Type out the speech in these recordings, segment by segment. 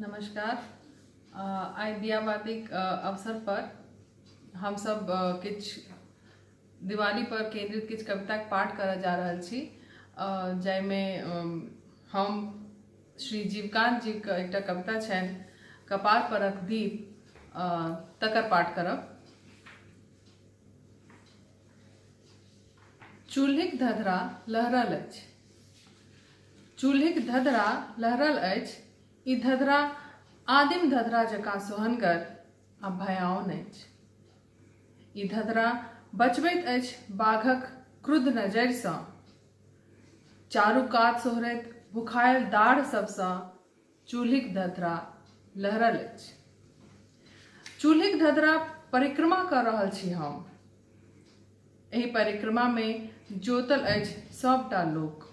नमस्कार। आइ दियाबातीक अवसर पर हम सब किछ दिवाली पर केंद्रित किछ कविताक पाठ करऽ जा रहल छी, जाहिमे हम श्री जीवकांत जी के एकटा कविता छनि कपार परक दीप, तकर पाठ करब। चूल्हिक धधरा लहरल अछि, चूल्हिक धधरा लहरल अछि, ई धधरा आदिम धधरा जकाँ सोहनगर आ भयाओन अछि। ई धधरा बचबैत अछि बाघक क्रुद्ध नजरिसँ, चारू कात सोहरैत भुखायल दाढ़ सबसँ चूल्हिक धधरा लहरल अछि। चूल्हिक धधरा परिक्रमा कऽ रहल छी हम। एहि परिक्रमा में जोतल अछि सबटा लोक।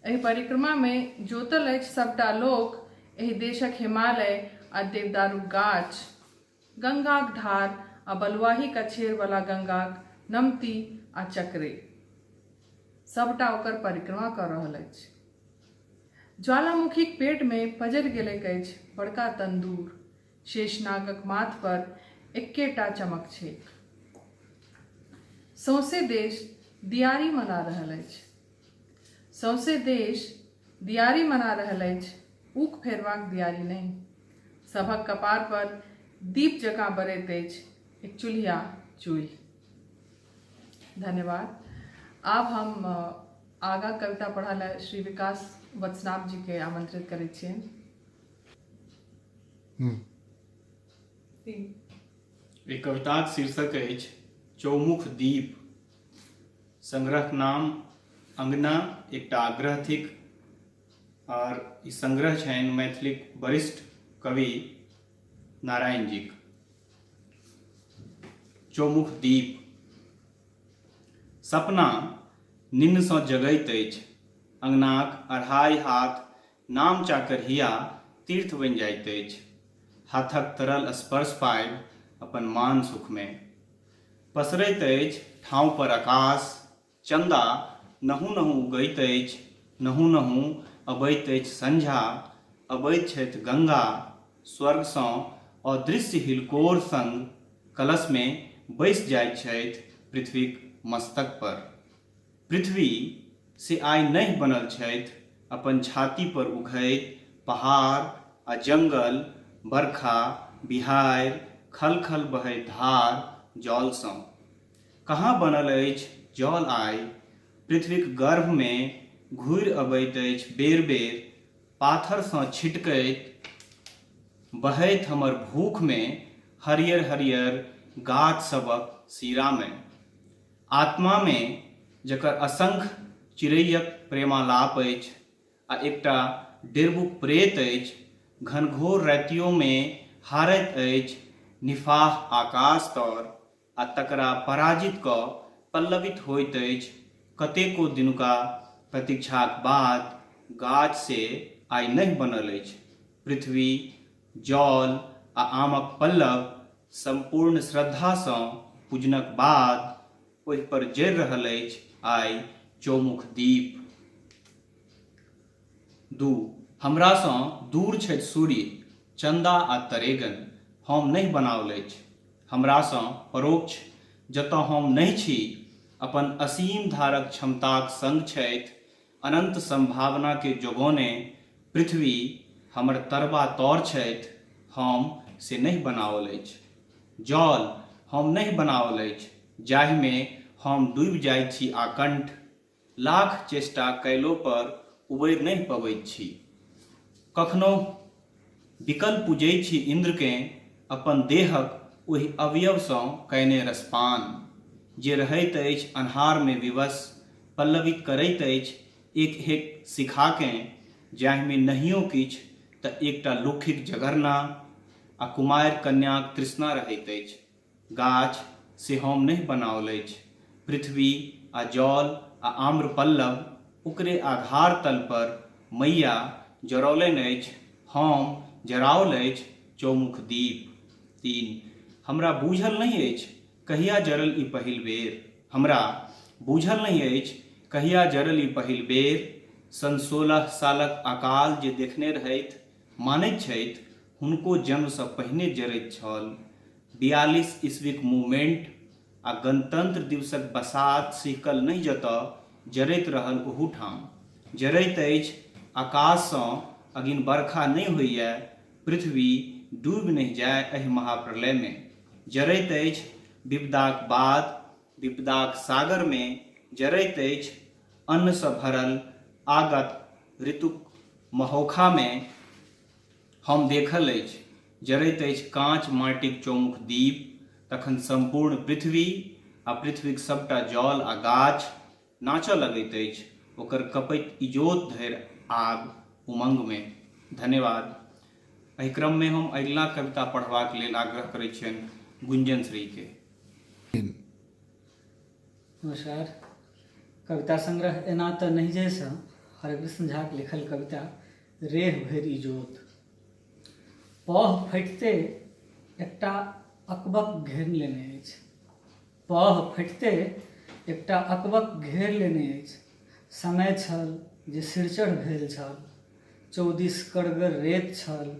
एहि परिक्रमा में जोतल अछि सबटा लोक, एहि देशक हिमालय आ देवदारू गाछ, गंगाक धार आ बलुआही कछेर वाला गंगाक नमती आ चक्रे, सबटा ओकर परिक्रमा कऽ रहल अछि। ज्वालामुखीक पेट में पजरि गेलैक अछि बड़का तंदूर, शेषनागक माथ पर एक्केटा चमक छैक। सौंसे देश दियारी मना रहल अछि, सौंसे देश दियारी मना रहल अछि, ऊक फेरबाक दियारी नहीं। सभक कपार पर दीप जकाँ बरैत अछि एक चूल्हिया चूल्हि। धन्यवाद। आब हम आगा कविता पढ़ा ले श्री विकास वत्सनाभ जी के आमंत्रित करैत छियनि। एहि कविताक शीर्षक अछि चौमुख दीप। संग्रहक नाम अंगना एकटा आग्रह थिक और ई संग्रह छनि मैथिलीक वरिष्ठ कवि नारायण जी। चौमुख दीप। सपना निन्नसँ जगैत अछि, अंगनाक अढ़ाई हाथ नाम चाकर हिया तीर्थ बनि जाइत अछि। हाथक तरल स्पर्श पाबि अपन मान सुख में पसरैत अछि ठाव पर आकाश। चंदा नहु नहु उगैत अछि, नहु नहु अबैत अछि संझा। अबैत छथि गंगा स्वर्गसँ अदृश्य हिलकोर संग, कलश में बैसि जाइत छथि पृथ्वीक मस्तक पर। पृथ्वी से आइ नहि बनल छथि, अपन छाती पर उघैत पहाड़ आ जंगल, बरखा बिहाड़ि खल खल बहैत धार जलसँ। कहाँ बनल अछि जल आइ, पृथ्वीक गर्भ में घूरि अबैत अछि बेर बेर। पाथरसँ छिटकैत बहैत हमर भूख में, हरियर हरियर गाछ सबक सीरा में। आत्मा में जकर असंख्य चिड़ैयक प्रेमालाप अछि, आ एकटा डेरबुक प्रेत अछि, घनघोर रातियों में हारैत अछि निफाह आकाश तर। आ तकरा पराजित कऽ पल्लवित होइत अछि कतेको दिनुका प्रतीक्षाक बाद। गाछ से आइ नहि बनल अछि पृथ्वी, जल आ आमक पल्लव। संपूर्ण श्रद्धासँ पूजनक बाद ओहि पर जरि रहल अछि आइ चौमुख दीप। 2. हमरासँ दूर छथि सूर्य, चंदा आ तरेगन, हम नहि बनाओल अछि। हमरासँ परोक्ष जतऽ हम नहि छी, अपन असीम धारक क्षमताक संग छथि। अनंत संभावना के जोगौने पृथ्वी हमर तरबा तौर छथि, हम से नहि बनाओल अछि। जल हम नहि बनाओल अछि, जाहि में हम डूबि जाइत छी आकंठ। लाख चेष्टा कयलो पर उबरि नहि पबैत छी। कखनो बिकल पूजैत छी इंद्रकेँ, अपन देहक ओहि अवयवसँ कयने रसपान। जे रहैत अछि अन्हार में विवश, पल्लवित करैत अछि एक एक शिखाकेँ। जाहि में नहियो किछु तऽ एकटा लौकिक जगरना, आ कुमारि कन्याक तृष्णा रहैत अछि। गाछ से हम नहि बनाओल अछि, पृथ्वी आ जल आ आम्र पल्लव ओकरे आधार तल पर मैया जरौलनि अछि, हम जराओल अछि चौमुख दीप। 3. हमरा बूझल नहि अछि कहिया जरल ई पहिल बेर, हमरा बूझल नहीं अछि कहिया जरल ई पहिल बेर। सन 16 सालक अकाल जे देखने रहैत मानैत छथि हुनको जन्मसँ पहिने जरैत छल। 42 ईस्वीक मूवमेंट आ गणतंत्र दिवसक बसात सिहकल नहि जतऽ जरैत रहल ओहूठाम। जरैत अछि आकाशसँ अगिन बरखा नहि होइए, पृथ्वी डूबि नहि जाय एहि महाप्रलयमे। जरैत अछि विपदाक बाद विपदाक सागरमे, जरैत अछि अन्नसँ भरल आगत ऋतुक महोखामे। हम देखल अछि जरैत अछि काँच माटिक चौमुख दीप, तखन सम्पूर्ण पृथ्वी आ पृथ्वीक सबटा जल आ गाछ नाचऽ लगैत अछि ओकर कपैत इजोत धरि आग उमंगमे। धन्यवाद। एहि क्रममे हम अगिला कविता पढ़बाक लेल आग्रह करैत छियनि गुंजन श्रीके। नमस्कार। कविता संग्रह एना तऽ नहिजेसँ हरकृष्ण झाक लिखल कविता रेह भरि इजोत। पह फटिते एकटा अकबक घेर लेने अछि, पह फटिते एकटा अकबक घेर लेने अछि। समय छल जे सिरचढ़ भेल छल, चौदिस कड़गर रेत छल,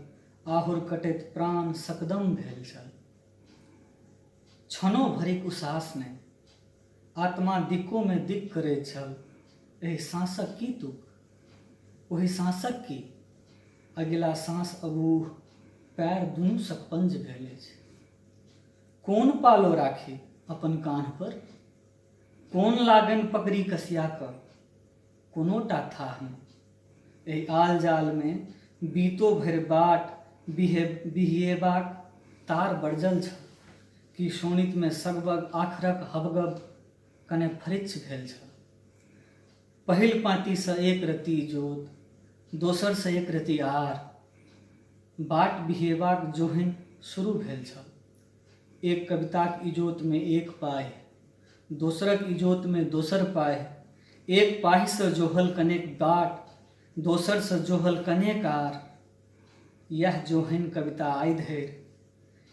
आहुर कटैत प्राण सकदम भेल छल। क्षणो भरिक उसास नहि, आत्मा दिक्कोमे दिक्क करैत छल। एहि साँसक की तुक, ओहि साँसक की, अगिला साँस अबूह, पैर दुनू सकपंज भेल अछि। कोन पालो राखी अपन कान्ह पर, कोन लागनि पकड़ी कसिया कऽ, कोनोटा थाह नहि। एहि आल जालमे बीतो भरि बाट बिहिएबाक तार बरजल छल, कि शोणितमे सगबग आखरक हबगब कने फरिच्छ भेल छल। पहिल पाँतिसँ एक रत्ती इजोत, दोसरसँ एक रत्ती आर, बाट बिहेबाक जोहनि शुरू भेल छल। एक कविताक इजोतमे एक पाहि, दोसरक इजोतमे दोसर पाहि, एक पाहिसँ जोहल कनेक बाट, दोसरसँ जोहल कनेक आर। यह जोहनि कविता आइ धरि,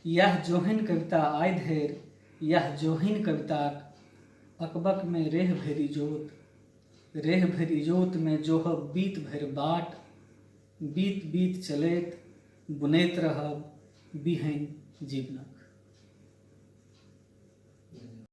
यह जोहनि कविता आइ धरि, यह जोहनि कविताक अकबकमे रेह भरि इजोत। रेह भरि इजोतमे जोहब बीत भरि बाट, बीत बीत चलैत बुनैत रहब बिहनि जीवनक।